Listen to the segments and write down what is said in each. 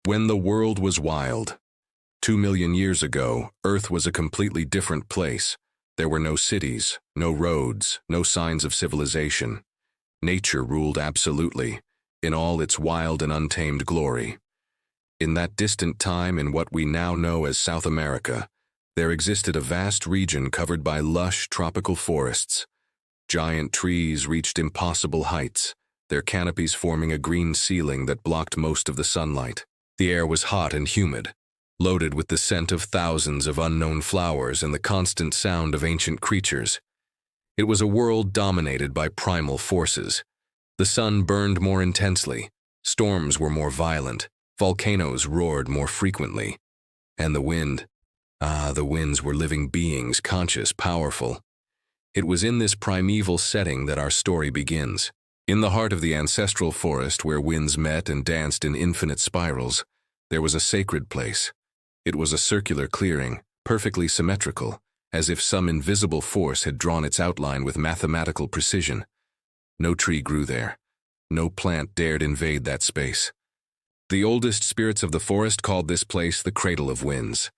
When the world was wild. 2 million years ago, Earth was a completely different place. There were no cities, no roads, no signs of civilization. Nature ruled absolutely, in all its wild and untamed glory. In that distant time, in what we now know as South America, there existed a vast region covered by lush tropical forests. Giant trees reached impossible heights, their canopies forming a green ceiling that blocked most of the sunlight. The air was hot and humid, loaded with the scent of thousands of unknown flowers and the constant sound of ancient creatures. It was a world dominated by primal forces. The sun burned more intensely, storms were more violent, volcanoes roared more frequently, and the winds were living beings, conscious, powerful. It was in this primeval setting that our story begins. In the heart of the ancestral forest where winds met and danced in infinite spirals, there was a sacred place. It was a circular clearing, perfectly symmetrical, as if some invisible force had drawn its outline with mathematical precision. No tree grew there. No plant dared invade that space. The oldest spirits of the forest called this place the Cradle of Winds,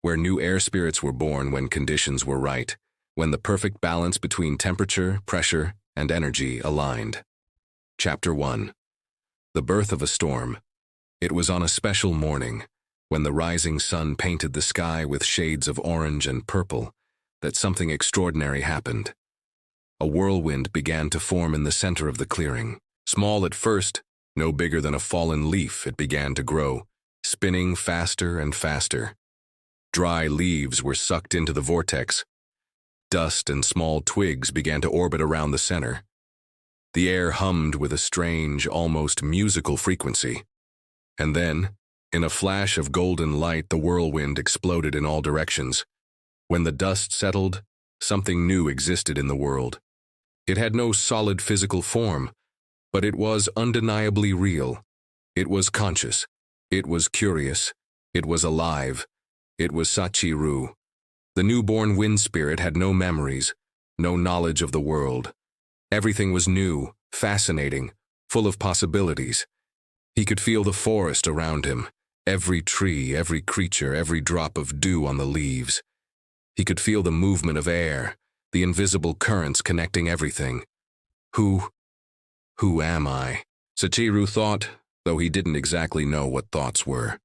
where new air spirits were born when conditions were right, when the perfect balance between temperature, pressure, and energy aligned. Chapter 1. The Birth of a Storm. It was on a special morning, when the rising sun painted the sky with shades of orange and purple, that something extraordinary happened. A whirlwind began to form in the center of the clearing. Small at first, no bigger than a fallen leaf, it began to grow, spinning faster and faster. Dry leaves were sucked into the vortex. Dust and small twigs began to orbit around the center. The air hummed with a strange, almost musical frequency. And then, in a flash of golden light, the whirlwind exploded in all directions. When the dust settled, something new existed in the world. It had no solid physical form, but it was undeniably real. It was conscious. It was curious. It was alive. It was Saci'ru. The newborn wind spirit had no memories, no knowledge of the world. Everything was new, fascinating, full of possibilities. He could feel the forest around him, every tree, every creature, every drop of dew on the leaves. He could feel the movement of air, the invisible currents connecting everything. Who am I? Saci'ru thought, though he didn't exactly know what thoughts were.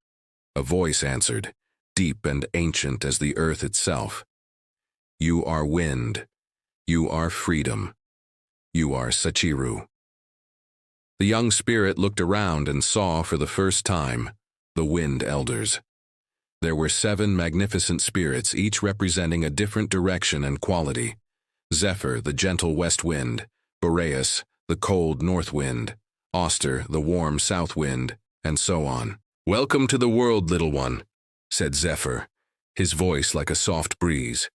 A voice answered, deep and ancient as the earth itself. You are wind. You are freedom. You are Saci'ru. The young spirit looked around and saw for the first time the wind elders. There were 7 magnificent spirits, each representing a different direction and quality. Zephyr, the gentle west wind, Boreas, the cold north wind, Auster, the warm south wind, and so on. Welcome to the world, little one, said Zephyr, his voice like a soft breeze.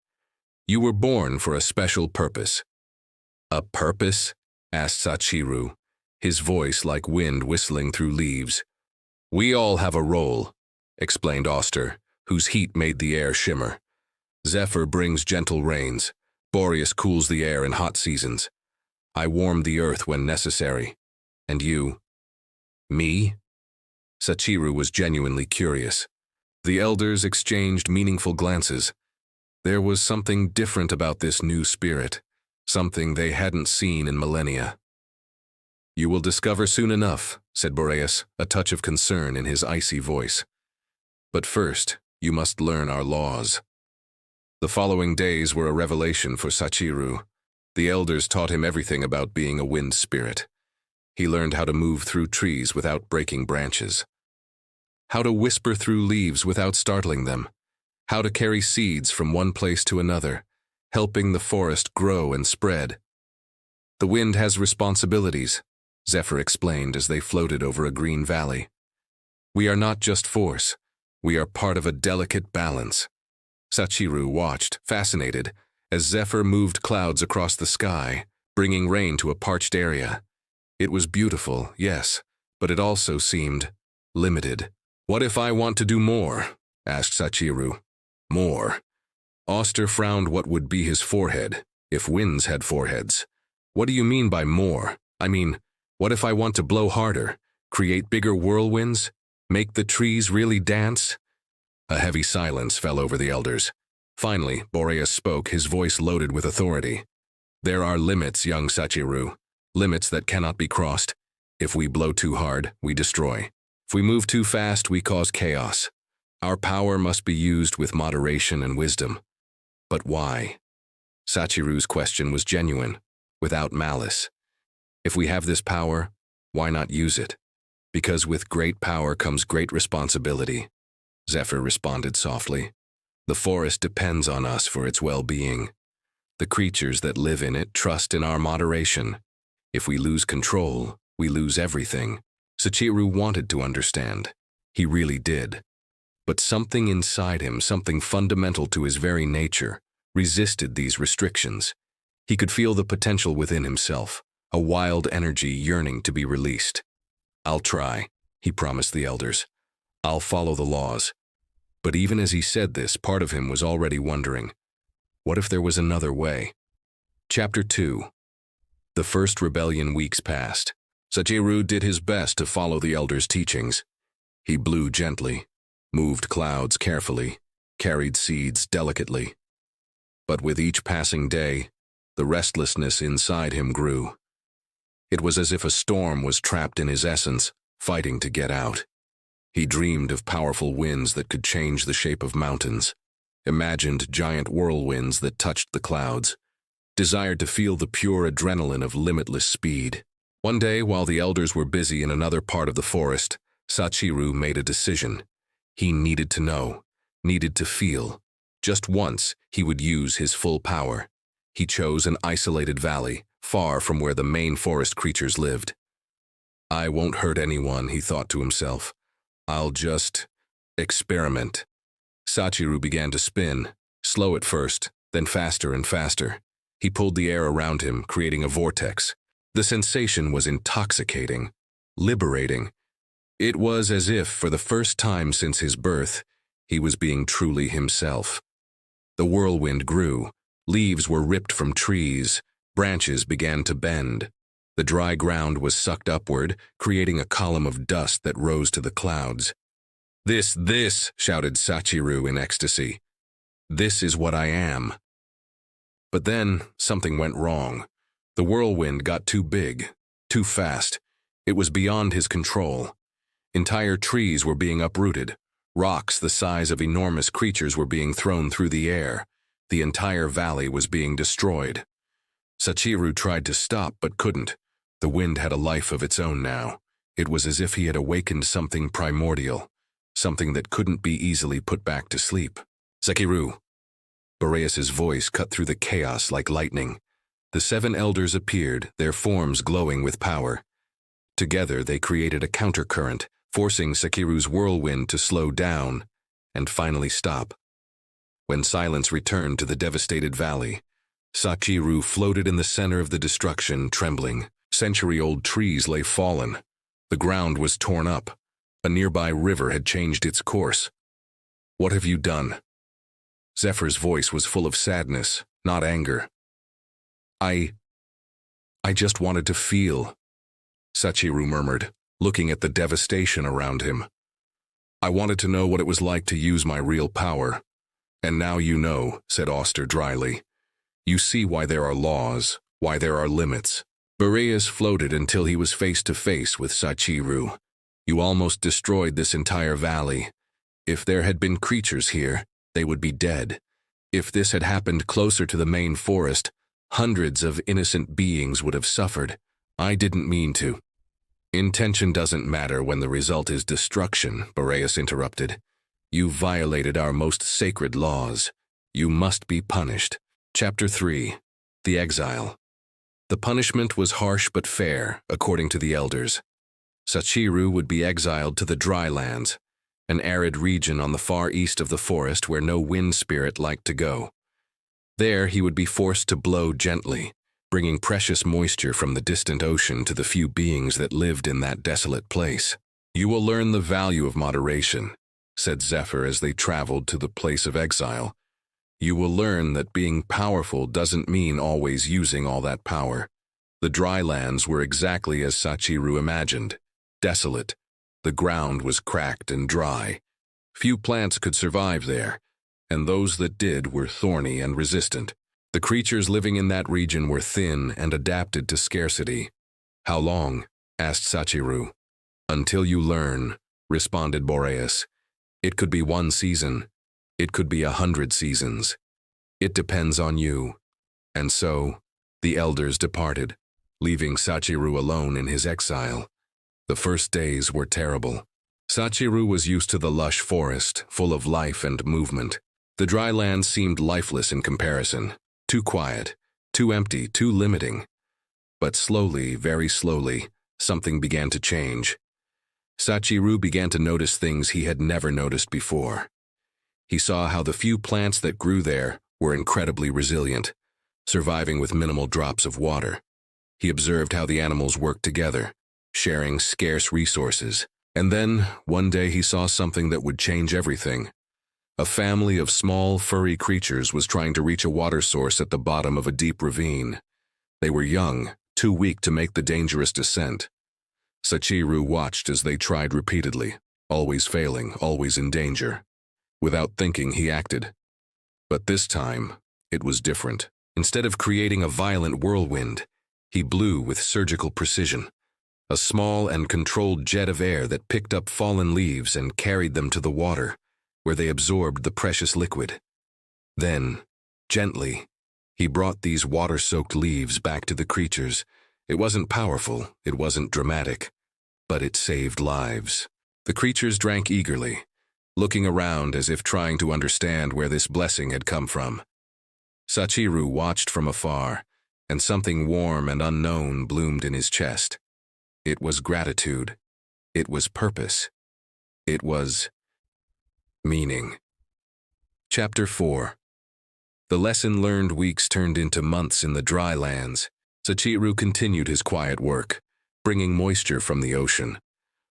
You were born for a special purpose. A purpose? Asked Saci'ru, his voice like wind whistling through leaves. We all have a role, explained Auster, whose heat made the air shimmer. Zephyr brings gentle rains. Boreas cools the air in hot seasons. I warm the earth when necessary. And you? Me? Saci'ru was genuinely curious. The elders exchanged meaningful glances. There was something different about this new spirit, something they hadn't seen in millennia. You will discover soon enough, said Boreas, a touch of concern in his icy voice. But first, you must learn our laws. The following days were a revelation for Saci'ru. The elders taught him everything about being a wind spirit. He learned how to move through trees without breaking branches, how to whisper through leaves without startling them, how to carry seeds from one place to another, helping the forest grow and spread. The wind has responsibilities, Zephyr explained as they floated over a green valley. We are not just force, we are part of a delicate balance. Saci'ru watched, fascinated, as Zephyr moved clouds across the sky, bringing rain to a parched area. It was beautiful, yes, but it also seemed limited. What if I want to do more? Asked Saci'ru. More. Auster frowned what would be his forehead, if winds had foreheads. What do you mean by more? I mean, what if I want to blow harder, create bigger whirlwinds? Make the trees really dance? A heavy silence fell over the elders. Finally, Boreas spoke, his voice loaded with authority. There are limits, young Saci'ru. Limits that cannot be crossed. If we blow too hard, we destroy. If we move too fast, we cause chaos. Our power must be used with moderation and wisdom. But why? Saci'ru's question was genuine, without malice. If we have this power, why not use it? Because with great power comes great responsibility. Zephyr responded softly. The forest depends on us for its well-being. The creatures that live in it trust in our moderation. If we lose control, we lose everything. Saci'ru wanted to understand. He really did. But something inside him, something fundamental to his very nature, resisted these restrictions. He could feel the potential within himself, a wild energy yearning to be released. I'll try, he promised the elders. I'll follow the laws. But even as he said this, part of him was already wondering, what if there was another way? Chapter 2. The first rebellion weeks passed. Saci'ru did his best to follow the elders' teachings. He blew gently, moved clouds carefully, carried seeds delicately. But with each passing day, the restlessness inside him grew. It was as if a storm was trapped in his essence, fighting to get out. He dreamed of powerful winds that could change the shape of mountains, imagined giant whirlwinds that touched the clouds, desired to feel the pure adrenaline of limitless speed. One day, while the elders were busy in another part of the forest, Saci'ru made a decision. He needed to know, needed to feel. Just once, he would use his full power. He chose an isolated valley, far from where the main forest creatures lived. I won't hurt anyone, he thought to himself. I'll just experiment. Saci'ru began to spin, slow at first, then faster and faster. He pulled the air around him, creating a vortex. The sensation was intoxicating, liberating. It was as if, for the first time since his birth, he was being truly himself. The whirlwind grew. Leaves were ripped from trees. Branches began to bend. The dry ground was sucked upward, creating a column of dust that rose to the clouds. This, shouted Saci'ru in ecstasy. This is what I am. But then, something went wrong. The whirlwind got too big, too fast. It was beyond his control. Entire trees were being uprooted. Rocks the size of enormous creatures were being thrown through the air. The entire valley was being destroyed. Saci'ru tried to stop but couldn't. The wind had a life of its own now. It was as if he had awakened something primordial, something that couldn't be easily put back to sleep. Saci'ru. Boreas's voice cut through the chaos like lightning. The 7 elders appeared, their forms glowing with power. Together they created a countercurrent, forcing Saci'ru's whirlwind to slow down and finally stop. When silence returned to the devastated valley, Saci'ru floated in the center of the destruction, trembling. Century-old trees lay fallen. The ground was torn up. A nearby river had changed its course. What have you done? Zephyr's voice was full of sadness, not anger. I just wanted to feel, Saci'ru murmured, looking at the devastation around him. I wanted to know what it was like to use my real power. And now you know, said Auster dryly. You see why there are laws, why there are limits. Boreas floated until he was face to face with Saci'ru. You almost destroyed this entire valley. If there had been creatures here, they would be dead. If this had happened closer to the main forest, hundreds of innocent beings would have suffered. I didn't mean to. Intention doesn't matter when the result is destruction, Boreas interrupted. You violated our most sacred laws. You must be punished. Chapter 3. The Exile. The punishment was harsh but fair, according to the elders. Saci'ru would be exiled to the Drylands, an arid region on the far east of the forest where no wind spirit liked to go. There he would be forced to blow gently, bringing precious moisture from the distant ocean to the few beings that lived in that desolate place. You will learn the value of moderation, said Zephyr as they traveled to the place of exile. You will learn that being powerful doesn't mean always using all that power. The Drylands were exactly as Saci'ru imagined, desolate, The ground was cracked and dry. Few plants could survive there, and those that did were thorny and resistant. The creatures living in that region were thin and adapted to scarcity. "How long?" asked Saci'ru. "Until you learn," responded Boreas. "It could be 1 season. It could be 100 seasons. It depends on you." And so, the elders departed, leaving Saci'ru alone in his exile. The first days were terrible. Saci'ru was used to the lush forest, full of life and movement. The Drylands seemed lifeless in comparison, too quiet, too empty, too limiting. But slowly, very slowly, something began to change. Saci'ru began to notice things he had never noticed before. He saw how the few plants that grew there were incredibly resilient, surviving with minimal drops of water. He observed how the animals worked together, sharing scarce resources. And then, one day he saw something that would change everything. A family of small, furry creatures was trying to reach a water source at the bottom of a deep ravine. They were young, too weak to make the dangerous descent. Saci'ru watched as they tried repeatedly, always failing, always in danger. Without thinking, he acted. But this time, it was different. Instead of creating a violent whirlwind, he blew with surgical precision. A small and controlled jet of air that picked up fallen leaves and carried them to the water, where they absorbed the precious liquid. Then, gently, he brought these water-soaked leaves back to the creatures. It wasn't powerful, it wasn't dramatic, but it saved lives. The creatures drank eagerly, looking around as if trying to understand where this blessing had come from. Saci'ru watched from afar, and something warm and unknown bloomed in his chest. It was gratitude. It was purpose. It was meaning. Chapter 4. The lesson learned weeks turned into months in the Drylands. Saci'ru continued his quiet work, bringing moisture from the ocean,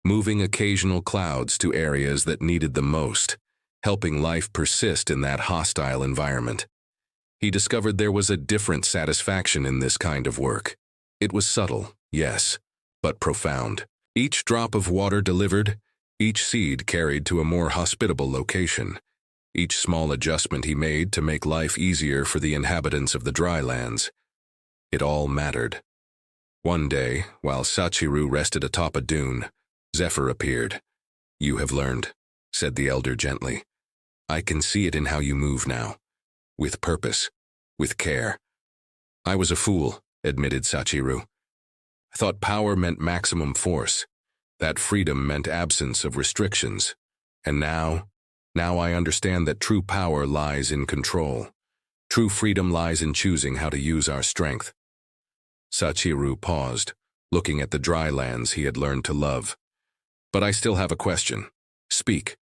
moving occasional clouds to areas that needed them most, helping life persist in that hostile environment. He discovered there was a different satisfaction in this kind of work. It was subtle, yes, but profound. Each drop of water delivered, each seed carried to a more hospitable location, each small adjustment he made to make life easier for the inhabitants of the Drylands. It all mattered. One day, while Saci'ru rested atop a dune, Zephyr appeared. "You have learned," said the elder gently. "I can see it in how you move now. With purpose, with care." "I was a fool," admitted Saci'ru. "I thought power meant maximum force, that freedom meant absence of restrictions. And now I understand that true power lies in control. True freedom lies in choosing how to use our strength." Saci'ru paused, looking at the Drylands he had learned to love. "But I still have a question. Speak.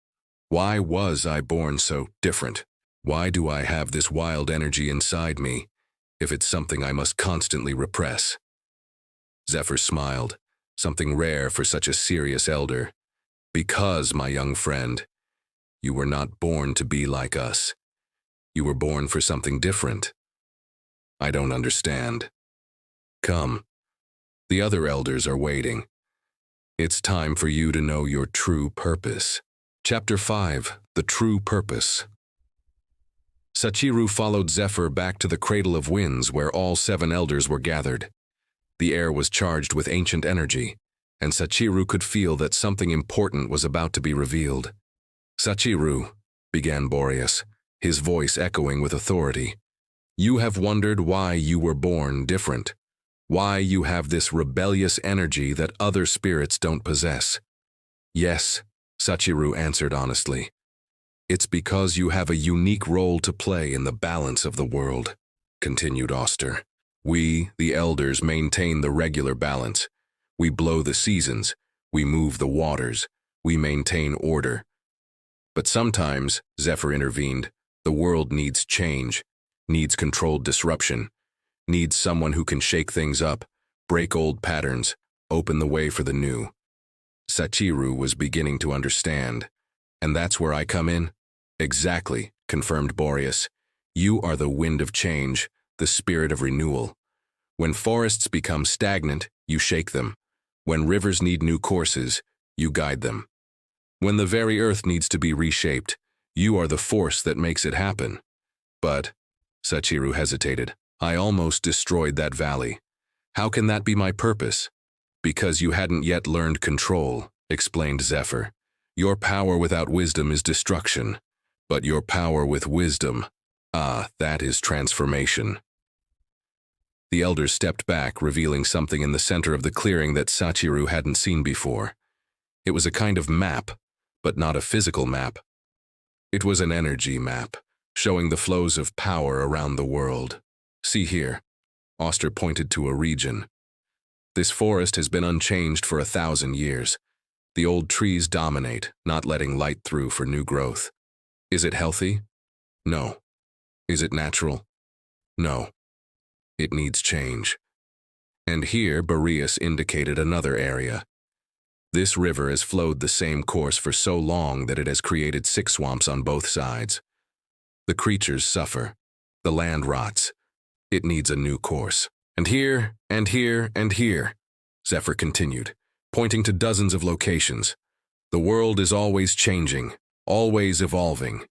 Why was I born so different? Why do I have this wild energy inside me, if it's something I must constantly repress?" Zephyr smiled, something rare for such a serious elder. "Because, my young friend, you were not born to be like us. You were born for something different." "I don't understand." "Come. The other elders are waiting. It's time for you to know your true purpose." Chapter 5. The True Purpose. Saci'ru followed Zephyr back to the Cradle of Winds where all 7 elders were gathered. The air was charged with ancient energy, and Saci'ru could feel that something important was about to be revealed. "Saci'ru," began Boreas, his voice echoing with authority, "you have wondered why you were born different, why you have this rebellious energy that other spirits don't possess." "Yes," Saci'ru answered honestly. "It's because you have a unique role to play in the balance of the world," continued Auster. "We, the elders, maintain the regular balance. We blow the seasons, we move the waters, we maintain order. But sometimes," Zephyr intervened, "the world needs change, needs controlled disruption, needs someone who can shake things up, break old patterns, open the way for the new." Saci'ru was beginning to understand. "And that's where I come in?" "Exactly," confirmed Boreas. "You are the wind of change, the spirit of renewal. When forests become stagnant, you shake them. When rivers need new courses, You guide them. When the very earth needs to be reshaped, you are the force that makes it happen. But, Saci'ru hesitated, I almost destroyed that valley. How can that be my purpose? Because you hadn't yet learned control, explained Zephyr. Your power without wisdom is destruction, but your power with wisdom, that is transformation. The elders stepped back, revealing something in the center of the clearing that Saci'ru hadn't seen before. It was a kind of map, but not a physical map. It was an energy map, showing the flows of power around the world. See here. Oster pointed to a region. This forest has been unchanged for 1,000 years. The old trees dominate, not letting light through for new growth. Is it healthy? No. Is it natural? No. It needs change. And here Boreas indicated another area. This river has flowed the same course for so long that it has created 6 swamps on both sides. The creatures suffer. The land rots. It needs a new course. And here, and here, and here, Zephyr continued, pointing to dozens of locations. The world is always changing, always evolving.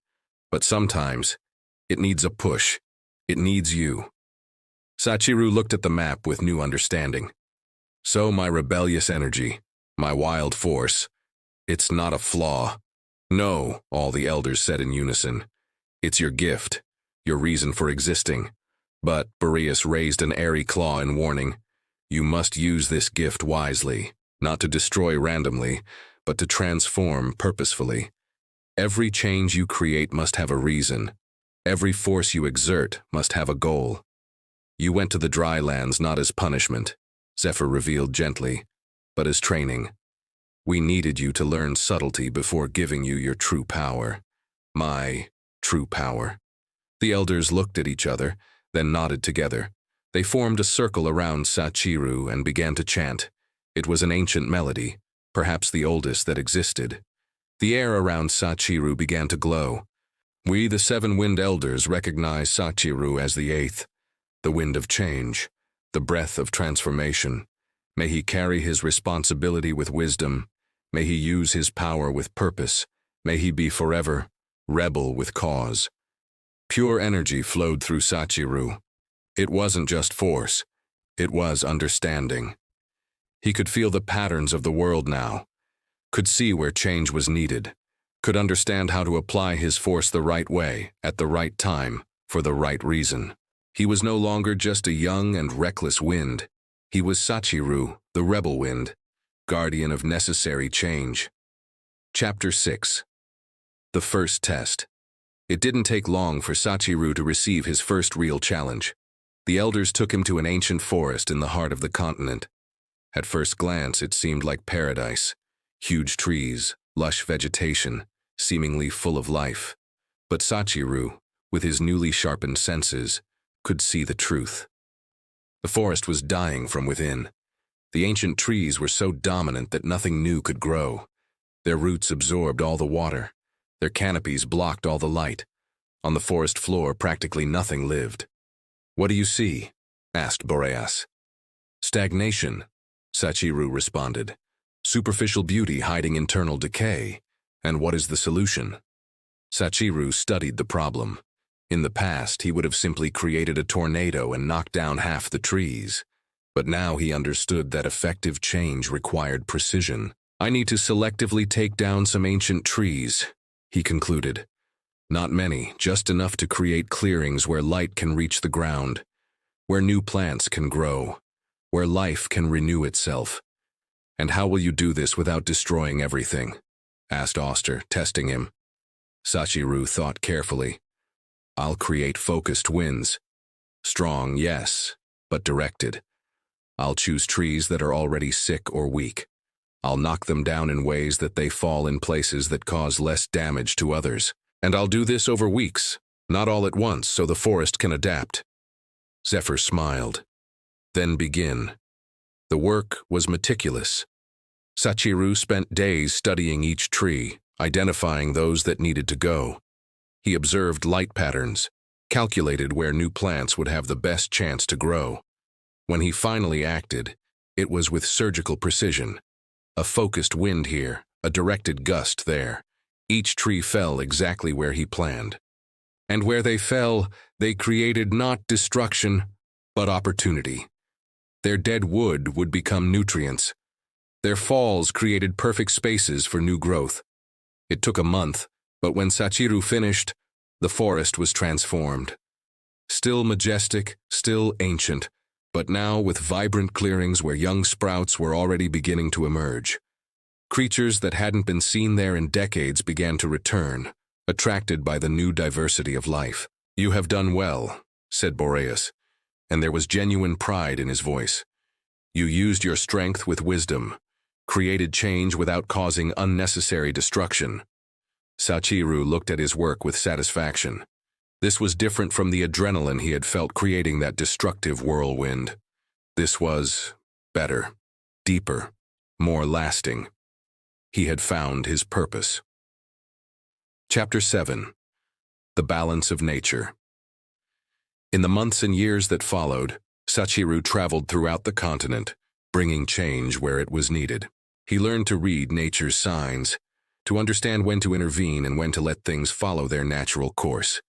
But sometimes, it needs a push. It needs you. Saci'ru looked at the map with new understanding. So my rebellious energy, my wild force, it's not a flaw. No, all the elders said in unison. It's your gift, your reason for existing. But Boreas raised an airy claw in warning. You must use this gift wisely, not to destroy randomly, but to transform purposefully. Every change you create must have a reason. Every force you exert must have a goal. You went to the Drylands not as punishment, Zephyr revealed gently, but as training. We needed you to learn subtlety before giving you your true power. My true power. The elders looked at each other, then nodded together. They formed a circle around Saci'ru and began to chant. It was an ancient melody, perhaps the oldest that existed. The air around Saci'ru began to glow. We, the 7 wind elders, recognize Saci'ru as the 8th, the wind of change, the breath of transformation. May he carry his responsibility with wisdom. May he use his power with purpose. May he be forever rebel with cause. Pure energy flowed through Saci'ru. It wasn't just force. It was understanding. He could feel the patterns of the world now, could see where change was needed, could understand how to apply his force the right way, at the right time, for the right reason. He was no longer just a young and reckless wind. He was Saci'ru, the rebel wind, guardian of necessary change. Chapter 6. The first test. It didn't take long for Saci'ru to receive his first real challenge. The elders took him to an ancient forest in the heart of the continent. At first glance, it seemed like paradise. Huge trees, lush vegetation, seemingly full of life. But Saci'ru, with his newly sharpened senses, could see the truth. The forest was dying from within. The ancient trees were so dominant that nothing new could grow. Their roots absorbed all the water. Their canopies blocked all the light. On the forest floor, practically nothing lived. What do you see? Asked Boreas. Stagnation, Saci'ru responded. Superficial beauty hiding internal decay. And what is the solution? Saci'ru studied the problem. In the past, he would have simply created a tornado and knocked down half the trees. But now he understood that effective change required precision. I need to selectively take down some ancient trees, he concluded. Not many, just enough to create clearings where light can reach the ground, where new plants can grow, where life can renew itself. And how will you do this without destroying everything? Asked Oster, testing him. Saci'ru thought carefully. I'll create focused winds. Strong, yes, but directed. I'll choose trees that are already sick or weak. I'll knock them down in ways that they fall in places that cause less damage to others. And I'll do this over weeks, not all at once, so the forest can adapt. Zephyr smiled. Then begin. The work was meticulous. Saci'ru spent days studying each tree, identifying those that needed to go. He observed light patterns, calculated where new plants would have the best chance to grow. When he finally acted, it was with surgical precision. A focused wind here, a directed gust there. Each tree fell exactly where he planned. And where they fell, they created not destruction, but opportunity. Their dead wood would become nutrients. Their falls created perfect spaces for new growth. It took a month, but when Saci'ru finished, the forest was transformed. Still majestic, still ancient, but now with vibrant clearings where young sprouts were already beginning to emerge. Creatures that hadn't been seen there in decades began to return, attracted by the new diversity of life. "You have done well," said Boreas, and there was genuine pride in his voice. "You used your strength with wisdom, created change without causing unnecessary destruction." Saci'ru looked at his work with satisfaction. This was different from the adrenaline he had felt creating that destructive whirlwind. This was better, deeper, more lasting. He had found his purpose. Chapter 7. The Balance of Nature. In the months and years that followed, Saci'ru traveled throughout the continent, bringing change where it was needed. He learned to read nature's signs, to understand when to intervene and when to let things follow their natural course.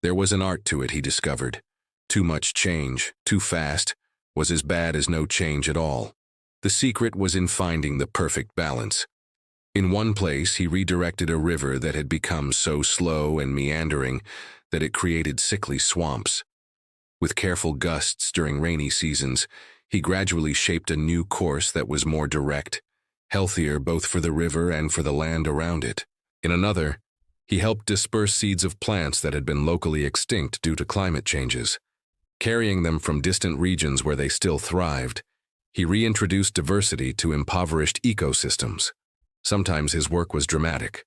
There was an art to it, he discovered. Too much change, too fast, was as bad as no change at all. The secret was in finding the perfect balance. In one place, he redirected a river that had become so slow and meandering that it created sickly swamps. With careful gusts during rainy seasons, he gradually shaped a new course that was more direct, healthier both for the river and for the land around it. In another, he helped disperse seeds of plants that had been locally extinct due to climate changes. Carrying them from distant regions where they still thrived, he reintroduced diversity to impoverished ecosystems. Sometimes his work was dramatic,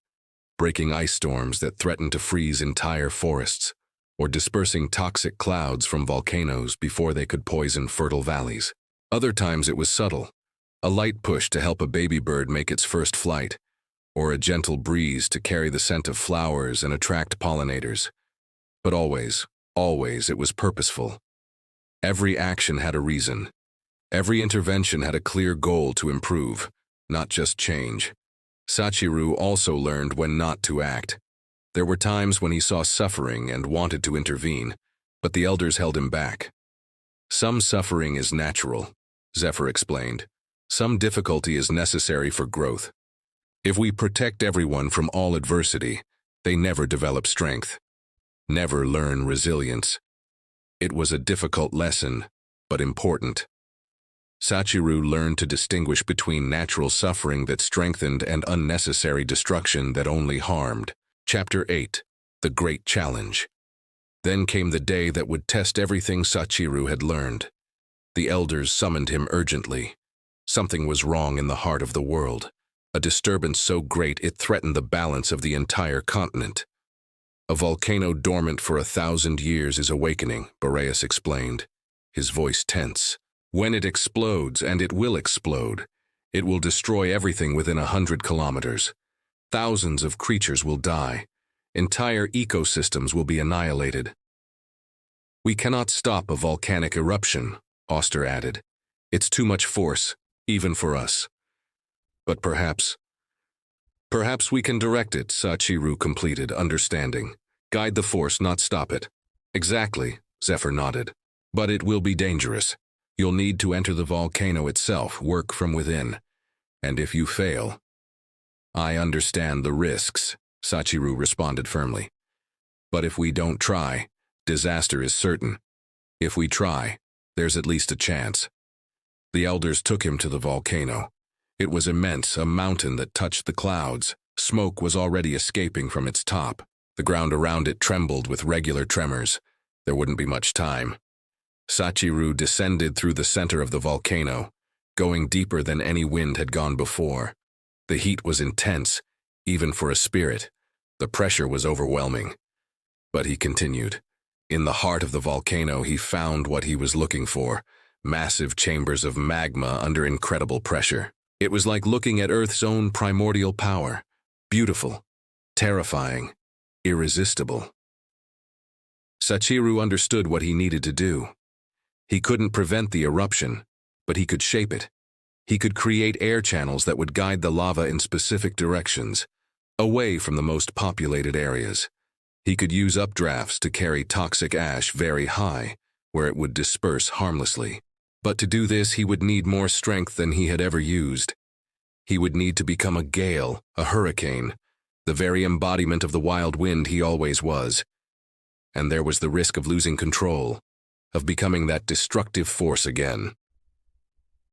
breaking ice storms that threatened to freeze entire forests, or dispersing toxic clouds from volcanoes before they could poison fertile valleys. Other times it was subtle, a light push to help a baby bird make its first flight, or a gentle breeze to carry the scent of flowers and attract pollinators. But always it was purposeful. Every action had a reason. Every intervention had a clear goal to improve, not just change. Saci'ru also learned when not to act. There were times when he saw suffering and wanted to intervene, but the elders held him back. "Some suffering is natural," Zephyr explained. "Some difficulty is necessary for growth. If we protect everyone from all adversity, they never develop strength, never learn resilience." It was a difficult lesson, but important. Saci'ru learned to distinguish between natural suffering that strengthened and unnecessary destruction that only harmed. Chapter 8. The Great Challenge. Then came the day that would test everything Saci'ru had learned. The elders summoned him urgently. Something was wrong in the heart of the world, a disturbance so great it threatened the balance of the entire continent. "A volcano dormant for 1,000 years is awakening," Boreas explained, his voice tense. "When it explodes, and it will explode, it will destroy everything within 100 kilometers. Thousands of creatures will die. Entire ecosystems will be annihilated." "We cannot stop a volcanic eruption," Auster added. "It's too much force, even for us. But perhaps we can direct it," Saci'ru completed, understanding. "Guide the force, not stop it." "Exactly," Zephyr nodded. "But it will be dangerous. You'll need to enter the volcano itself, work from within. And if you fail—" "I understand the risks," Saci'ru responded firmly. "But if we don't try, disaster is certain. If we try, there's at least a chance." The elders took him to the volcano. It was immense, a mountain that touched the clouds. Smoke was already escaping from its top. The ground around it trembled with regular tremors. There wouldn't be much time. Saci'ru descended through the center of the volcano, going deeper than any wind had gone before. The heat was intense, even for a spirit. The pressure was overwhelming. But he continued. In the heart of the volcano, he found what he was looking for: massive chambers of magma under incredible pressure. It was like looking at Earth's own primordial power. Beautiful, terrifying, irresistible. Saci'ru understood what he needed to do. He couldn't prevent the eruption, but he could shape it. He could create air channels that would guide the lava in specific directions, away from the most populated areas. He could use updrafts to carry toxic ash very high, where it would disperse harmlessly. But to do this, he would need more strength than he had ever used. He would need to become a gale, a hurricane, the very embodiment of the wild wind he always was. And there was the risk of losing control, of becoming that destructive force again.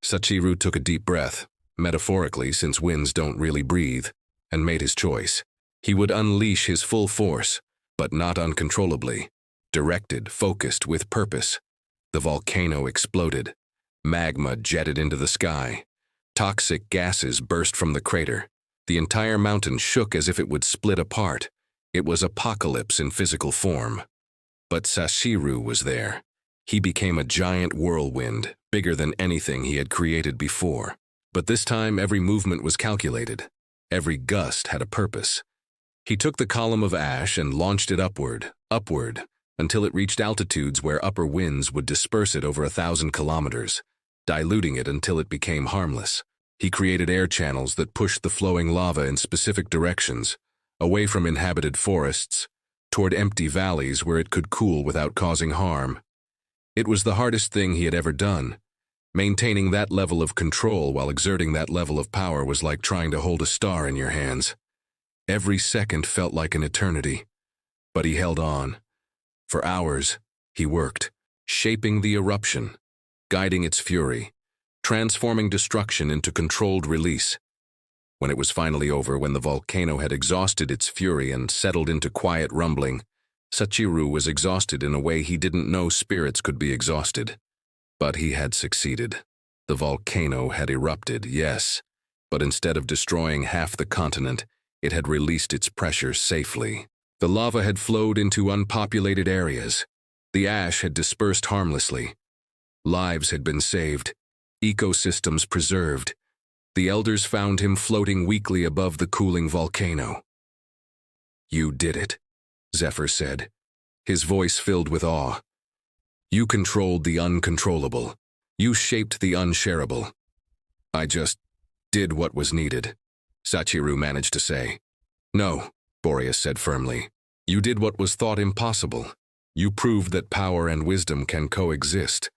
Saci'ru took a deep breath, metaphorically since winds don't really breathe, and made his choice. He would unleash his full force, but not uncontrollably. Directed, focused, with purpose. The volcano exploded. Magma jetted into the sky. Toxic gases burst from the crater. The entire mountain shook as if it would split apart. It was apocalypse in physical form. But Saci'ru was there. He became a giant whirlwind, bigger than anything he had created before. But this time every movement was calculated. Every gust had a purpose. He took the column of ash and launched it upward, until it reached altitudes where upper winds would disperse it over 1,000 kilometers, diluting it until it became harmless. He created air channels that pushed the flowing lava in specific directions, away from inhabited forests, toward empty valleys where it could cool without causing harm. It was the hardest thing he had ever done. Maintaining that level of control while exerting that level of power was like trying to hold a star in your hands. Every second felt like an eternity. But he held on. For hours, he worked, shaping the eruption, guiding its fury, transforming destruction into controlled release. When it was finally over, when the volcano had exhausted its fury and settled into quiet rumbling, Saci'ru was exhausted in a way he didn't know spirits could be exhausted. But he had succeeded. The volcano had erupted, yes, but instead of destroying half the continent, it had released its pressure safely. The lava had flowed into unpopulated areas. The ash had dispersed harmlessly. Lives had been saved. Ecosystems preserved. The elders found him floating weakly above the cooling volcano. "You did it," Zephyr said, his voice filled with awe. "You controlled the uncontrollable. You shaped the unshareable." "I just did what was needed," Saci'ru managed to say. "No," Boreas said firmly. "You did what was thought impossible. You proved that power and wisdom can coexist.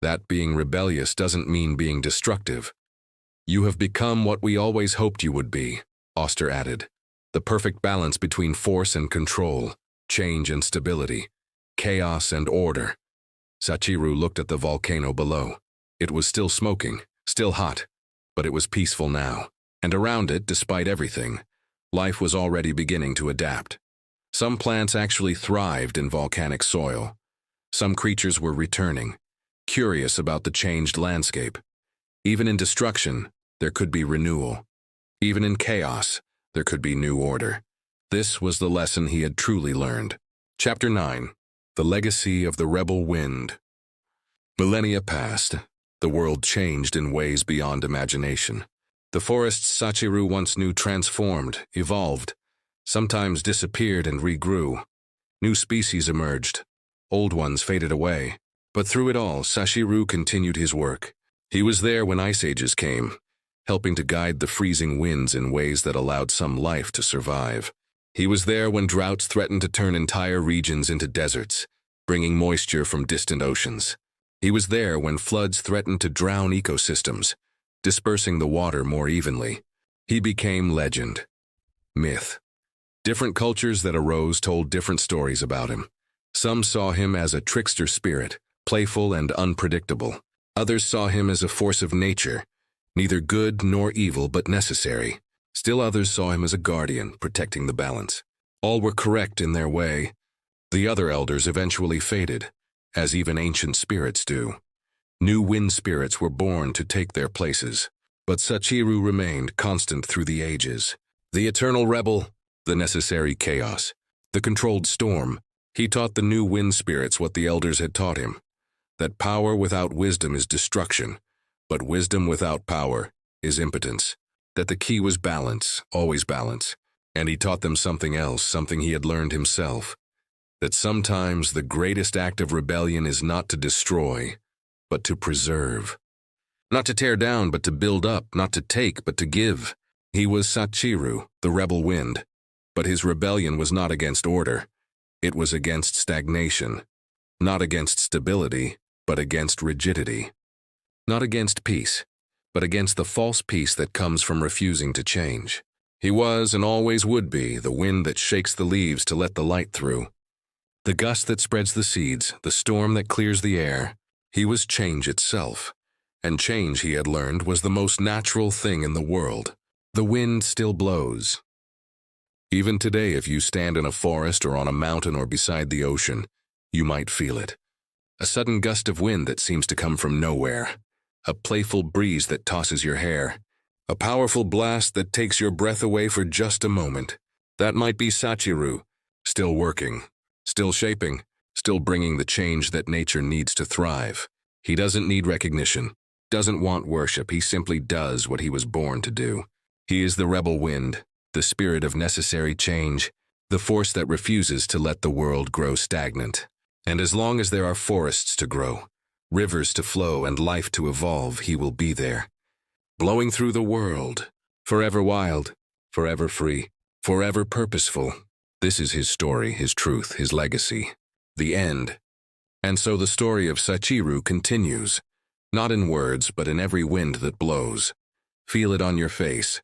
That being rebellious doesn't mean being destructive. You have become what we always hoped you would be," Auster added. "The perfect balance between force and control, change and stability, chaos and order." Saci'ru looked at the volcano below. It was still smoking, still hot, but it was peaceful now. And around it, despite everything, life was already beginning to adapt. Some plants actually thrived in volcanic soil. Some creatures were returning, curious about the changed landscape. Even in destruction, there could be renewal. Even in chaos, there could be new order. This was the lesson he had truly learned. Chapter 9. The Legacy of the Rebel Wind. Millennia passed. The world changed in ways beyond imagination. The forests Saci'ru once knew transformed, evolved, sometimes disappeared and regrew. New species emerged. Old ones faded away. But through it all, Saci'ru continued his work. He was there when ice ages came, helping to guide the freezing winds in ways that allowed some life to survive. He was there when droughts threatened to turn entire regions into deserts, bringing moisture from distant oceans. He was there when floods threatened to drown ecosystems, dispersing the water more evenly. He became legend, myth. Different cultures that arose told different stories about him. Some saw him as a trickster spirit, playful and unpredictable. Others saw him as a force of nature, neither good nor evil but necessary. Still others saw him as a guardian, protecting the balance. All were correct in their way. The other elders eventually faded, as even ancient spirits do. New wind spirits were born to take their places. But Saci'ru remained constant through the ages. The eternal rebel, the necessary chaos, the controlled storm. He taught the new wind spirits what the elders had taught him, that power without wisdom is destruction, but wisdom without power is impotence. That the key was balance, always balance. And he taught them something else, something he had learned himself, that sometimes the greatest act of rebellion is not to destroy, but to preserve. Not to tear down, but to build up, not to take, but to give. He was Saci'ru, the rebel wind. But his rebellion was not against order. It was against stagnation. Not against stability, but against rigidity. Not against peace, but against the false peace that comes from refusing to change. He was, and always would be, the wind that shakes the leaves to let the light through. The gust that spreads the seeds, the storm that clears the air. He was change itself. And change, he had learned, was the most natural thing in the world. The wind still blows. Even today, if you stand in a forest or on a mountain or beside the ocean, you might feel it. A sudden gust of wind that seems to come from nowhere. A playful breeze that tosses your hair. A powerful blast that takes your breath away for just a moment. That might be Saci'ru, still working, still shaping, still bringing the change that nature needs to thrive. He doesn't need recognition, doesn't want worship, he simply does what he was born to do. He is the rebel wind, the spirit of necessary change, the force that refuses to let the world grow stagnant. And as long as there are forests to grow, rivers to flow, and life to evolve, he will be there. Blowing through the world, forever wild, forever free, forever purposeful. This is his story, his truth, his legacy. The end. And so the story of Saci'ru continues, not in words, but in every wind that blows. Feel it on your face.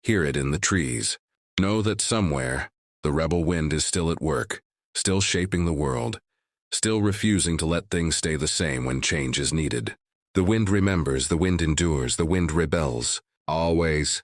Hear it in the trees. Know that somewhere, the rebel wind is still at work, still shaping the world, still refusing to let things stay the same when change is needed. The wind remembers, the wind endures, the wind rebels, always,